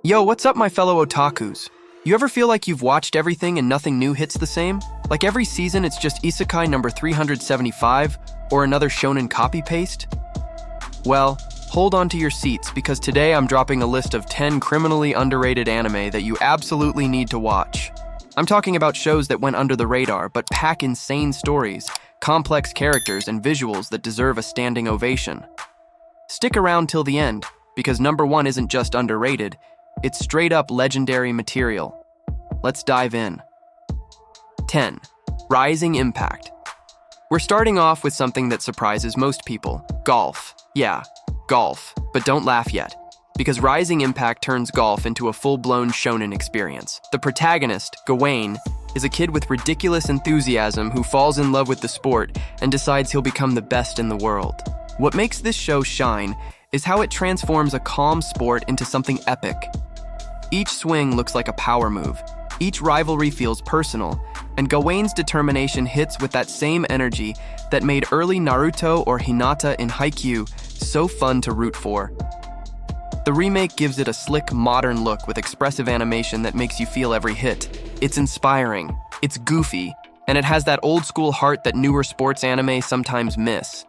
Yo, what's up, my fellow otakus? You ever feel like you've watched everything and nothing new hits the same? Like every season it's just isekai number 375 or another shonen copy-paste? Well, hold on to your seats because today I'm dropping a list of 10 criminally underrated anime that you absolutely need to watch. I'm talking about shows that went under the radar but pack insane stories, complex characters, and visuals that deserve a standing ovation. Stick around till the end, because number 1 isn't just underrated, it's straight up legendary material. Let's dive in. 10. Rising Impact. We're starting off with something that surprises most people. Golf. Yeah, golf. But don't laugh yet, because Rising Impact turns golf into a full-blown shonen experience. The protagonist, Gawain, is a kid with ridiculous enthusiasm who falls in love with the sport and decides he'll become the best in the world. What makes this show shine is how it transforms a calm sport into something epic. Each swing looks like a power move, each rivalry feels personal, and Gawain's determination hits with that same energy that made early Naruto or Hinata in Haikyuu so fun to root for. The remake gives it a slick, modern look with expressive animation that makes you feel every hit. It's inspiring, it's goofy, and it has that old-school heart that newer sports anime sometimes miss.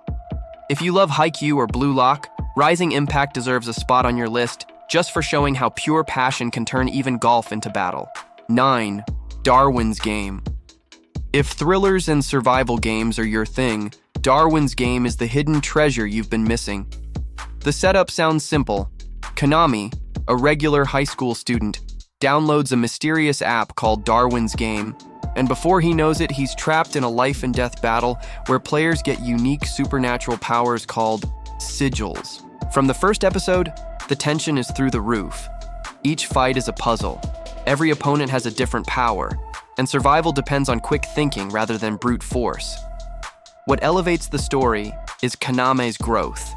If you love Haikyuu or Blue Lock, Rising Impact deserves a spot on your list just for showing how pure passion can turn even golf into battle. 9. Darwin's Game. If thrillers and survival games are your thing, Darwin's Game is the hidden treasure you've been missing. The setup sounds simple. Konami, a regular high school student, downloads a mysterious app called Darwin's Game, and before he knows it, he's trapped in a life and death battle where players get unique supernatural powers called sigils. From the first episode, the tension is through the roof. Each fight is a puzzle. Every opponent has a different power, and survival depends on quick thinking rather than brute force. What elevates the story is Kaname's growth.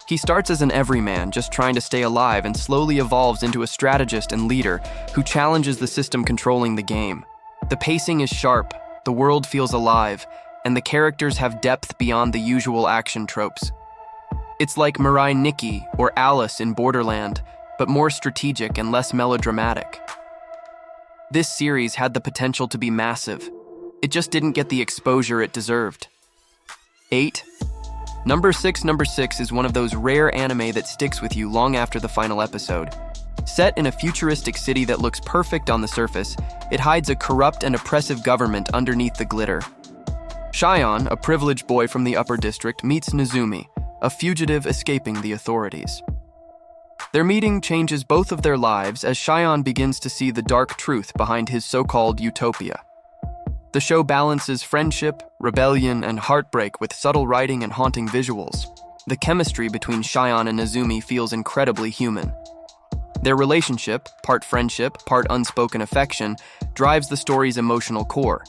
He starts as an everyman, just trying to stay alive, and slowly evolves into a strategist and leader who challenges the system controlling the game. The pacing is sharp, the world feels alive, and the characters have depth beyond the usual action tropes. It's like Mirai Nikki or Alice in Borderland, but more strategic and less melodramatic. This series had the potential to be massive. It just didn't get the exposure it deserved. 8. Number 6 is one of those rare anime that sticks with you long after the final episode. Set in a futuristic city that looks perfect on the surface, it hides a corrupt and oppressive government underneath the glitter. Shion, a privileged boy from the upper district, meets Nezumi, a fugitive escaping the authorities. Their meeting changes both of their lives as Shion begins to see the dark truth behind his so-called utopia. The show balances friendship, rebellion, and heartbreak with subtle writing and haunting visuals. The chemistry between Shion and Nezumi feels incredibly human. Their relationship, part friendship, part unspoken affection, drives the story's emotional core.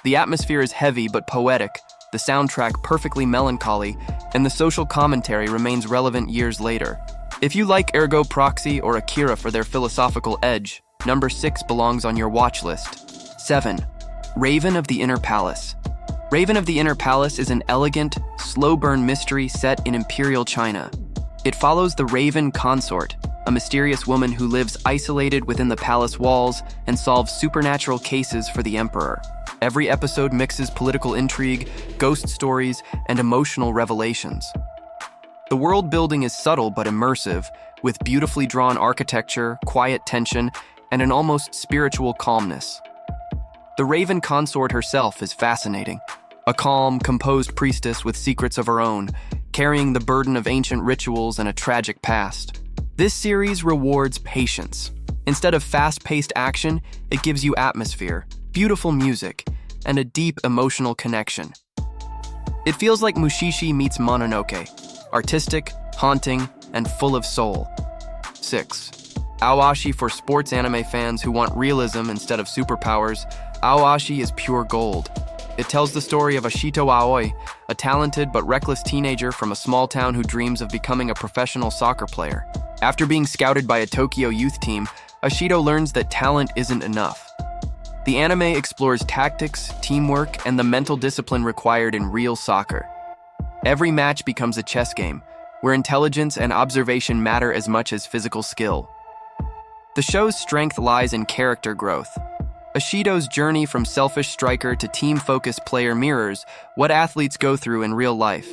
The atmosphere is heavy but poetic, the soundtrack perfectly melancholy, and the social commentary remains relevant years later. If you like Ergo Proxy or Akira for their philosophical edge, number 6 belongs on your watch list. 7. Raven of the Inner Palace. Raven of the Inner Palace is an elegant, slow-burn mystery set in Imperial China. It follows the Raven Consort, a mysterious woman who lives isolated within the palace walls and solves supernatural cases for the emperor. Every episode mixes political intrigue, ghost stories, and emotional revelations. The world building is subtle but immersive, with beautifully drawn architecture, quiet tension, and an almost spiritual calmness. The Raven Consort herself is fascinating, a calm, composed priestess with secrets of her own, carrying the burden of ancient rituals and a tragic past. This series rewards patience. Instead of fast-paced action, it gives you atmosphere, beautiful music, and a deep emotional connection. It feels like Mushishi meets Mononoke, artistic, haunting, and full of soul. 6. Aoashi for sports anime fans who want realism instead of superpowers. Aoashi is pure gold. It tells the story of Ashito Aoi, a talented but reckless teenager from a small town who dreams of becoming a professional soccer player. After being scouted by a Tokyo youth team, Ashito learns that talent isn't enough. The anime explores tactics, teamwork, and the mental discipline required in real soccer. Every match becomes a chess game, where intelligence and observation matter as much as physical skill. The show's strength lies in character growth. Ishido's journey from selfish striker to team-focused player mirrors what athletes go through in real life.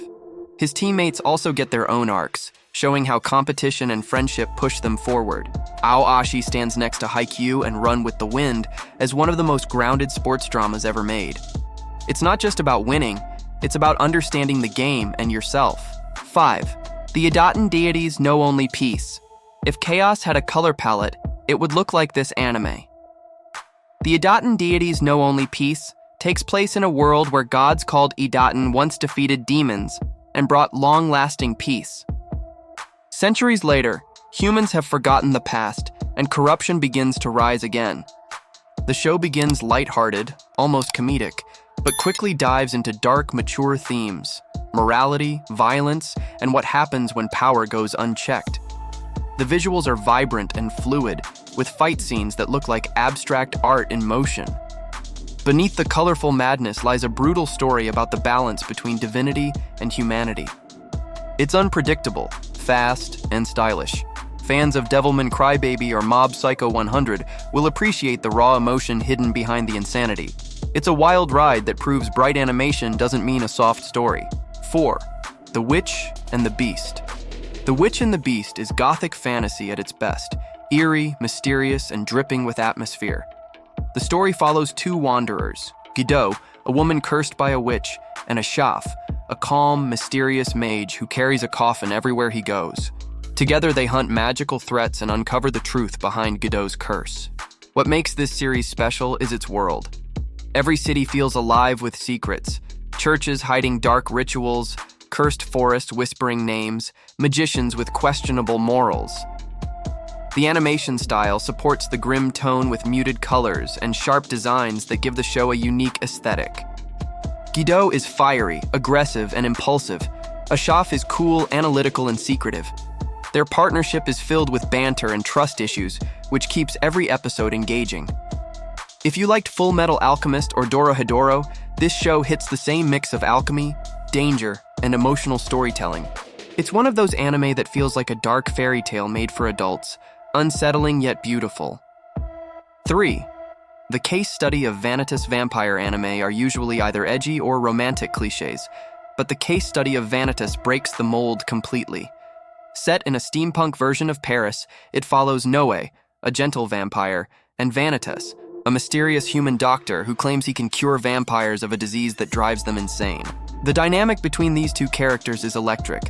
His teammates also get their own arcs, showing how competition and friendship push them forward. Aoashi stands next to Haikyuu and Run with the Wind as one of the most grounded sports dramas ever made. It's not just about winning, it's about understanding the game and yourself. 5. The Idaten deities know only peace. If chaos had a color palette, it would look like this anime. The Idaten deities know only peace takes place in a world where gods called Idaten once defeated demons and brought long-lasting peace. Centuries later, humans have forgotten the past, and corruption begins to rise again. The show begins lighthearted, almost comedic, but quickly dives into dark, mature themes: morality, violence, and what happens when power goes unchecked. The visuals are vibrant and fluid, with fight scenes that look like abstract art in motion. Beneath the colorful madness lies a brutal story about the balance between divinity and humanity. It's unpredictable, fast, and stylish. Fans of Devilman Crybaby or Mob Psycho 100 will appreciate the raw emotion hidden behind the insanity. It's a wild ride that proves bright animation doesn't mean a soft story. 4. The Witch and the Beast. The Witch and the Beast is gothic fantasy at its best, eerie, mysterious, and dripping with atmosphere. The story follows two wanderers, Gido, a woman cursed by a witch, and a Shaf, a calm, mysterious mage who carries a coffin everywhere he goes. Together they hunt magical threats and uncover the truth behind Gido's curse. What makes this series special is its world. Every city feels alive with secrets, churches hiding dark rituals, cursed forest whispering names, magicians with questionable morals. The animation style supports the grim tone with muted colors and sharp designs that give the show a unique aesthetic. Gido is fiery, aggressive, and impulsive. Ashaf is cool, analytical, and secretive. Their partnership is filled with banter and trust issues, which keeps every episode engaging. If you liked Full Metal Alchemist or Dorohedoro, this show hits the same mix of alchemy, danger, and emotional storytelling. It's one of those anime that feels like a dark fairy tale made for adults, unsettling yet beautiful. 3. The case study of Vanitas vampire anime are usually either edgy or romantic cliches, but the case study of Vanitas breaks the mold completely. Set in a steampunk version of Paris, it follows Noe, a gentle vampire, and Vanitas, a mysterious human doctor who claims he can cure vampires of a disease that drives them insane. The dynamic between these two characters is electric.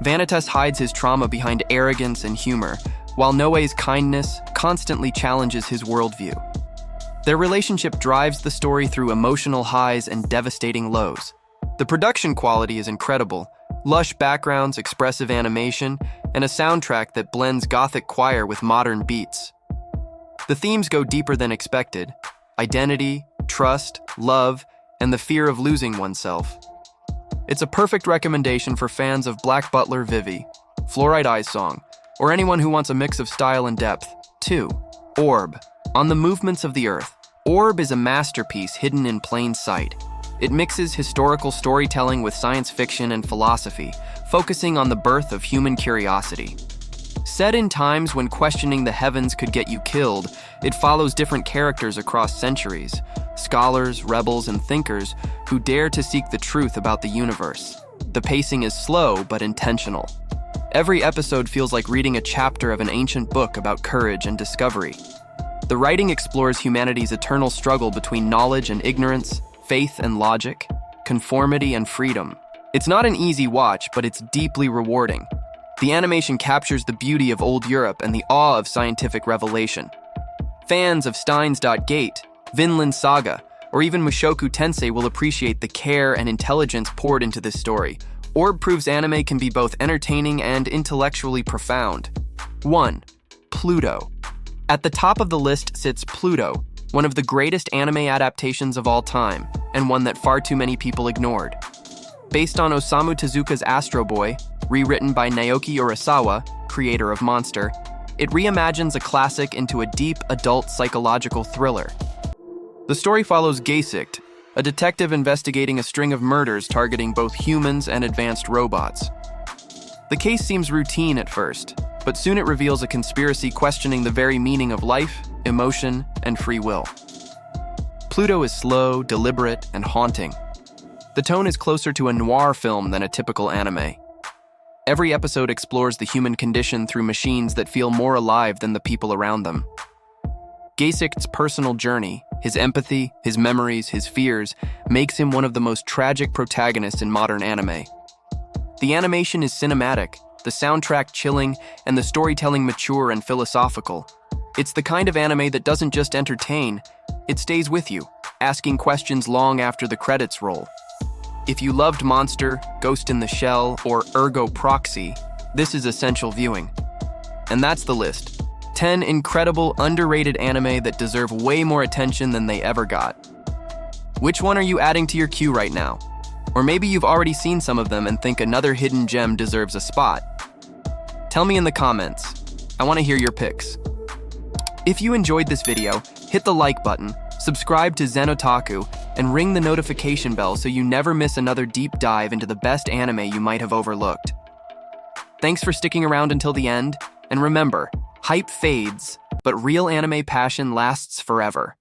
Vanitas hides his trauma behind arrogance and humor, while Noe's kindness constantly challenges his worldview. Their relationship drives the story through emotional highs and devastating lows. The production quality is incredible: lush backgrounds, expressive animation, and a soundtrack that blends gothic choir with modern beats. The themes go deeper than expected: identity, trust, love, and the fear of losing oneself. It's a perfect recommendation for fans of Black Butler Vivi, Fluorite Eyes Song, or anyone who wants a mix of style and depth. 2. Orb. On the Movements of the Earth. Orb is a masterpiece hidden in plain sight. It mixes historical storytelling with science fiction and philosophy, focusing on the birth of human curiosity. Set in times when questioning the heavens could get you killed, it follows different characters across centuries, scholars, rebels, and thinkers who dare to seek the truth about the universe. The pacing is slow but intentional. Every episode feels like reading a chapter of an ancient book about courage and discovery. The writing explores humanity's eternal struggle between knowledge and ignorance, faith and logic, conformity and freedom. It's not an easy watch, but it's deeply rewarding. The animation captures the beauty of old Europe and the awe of scientific revelation. Fans of Steins Gate, Vinland Saga, or even Mushoku Tensei will appreciate the care and intelligence poured into this story. Orb proves anime can be both entertaining and intellectually profound. 1. Pluto. At the top of the list sits Pluto, one of the greatest anime adaptations of all time, and one that far too many people ignored. Based on Osamu Tezuka's Astro Boy, rewritten by Naoki Urasawa, creator of Monster, it reimagines a classic into a deep, adult psychological thriller. The story follows Gasicht, a detective investigating a string of murders targeting both humans and advanced robots. The case seems routine at first, but soon it reveals a conspiracy questioning the very meaning of life, emotion, and free will. Pluto is slow, deliberate, and haunting. The tone is closer to a noir film than a typical anime. Every episode explores the human condition through machines that feel more alive than the people around them. Geisek's personal journey, his empathy, his memories, his fears, makes him one of the most tragic protagonists in modern anime. The animation is cinematic, the soundtrack chilling, and the storytelling mature and philosophical. It's the kind of anime that doesn't just entertain, it stays with you, asking questions long after the credits roll. If you loved Monster, Ghost in the Shell, or Ergo Proxy, this is essential viewing. And that's the list. 10 incredible, underrated anime that deserve way more attention than they ever got. Which one are you adding to your queue right now? Or maybe you've already seen some of them and think another hidden gem deserves a spot. Tell me in the comments. I want to hear your picks. If you enjoyed this video, hit the like button, subscribe to Zen Otaku, and ring the notification bell so you never miss another deep dive into the best anime you might have overlooked. Thanks for sticking around until the end, and remember, hype fades, but real anime passion lasts forever.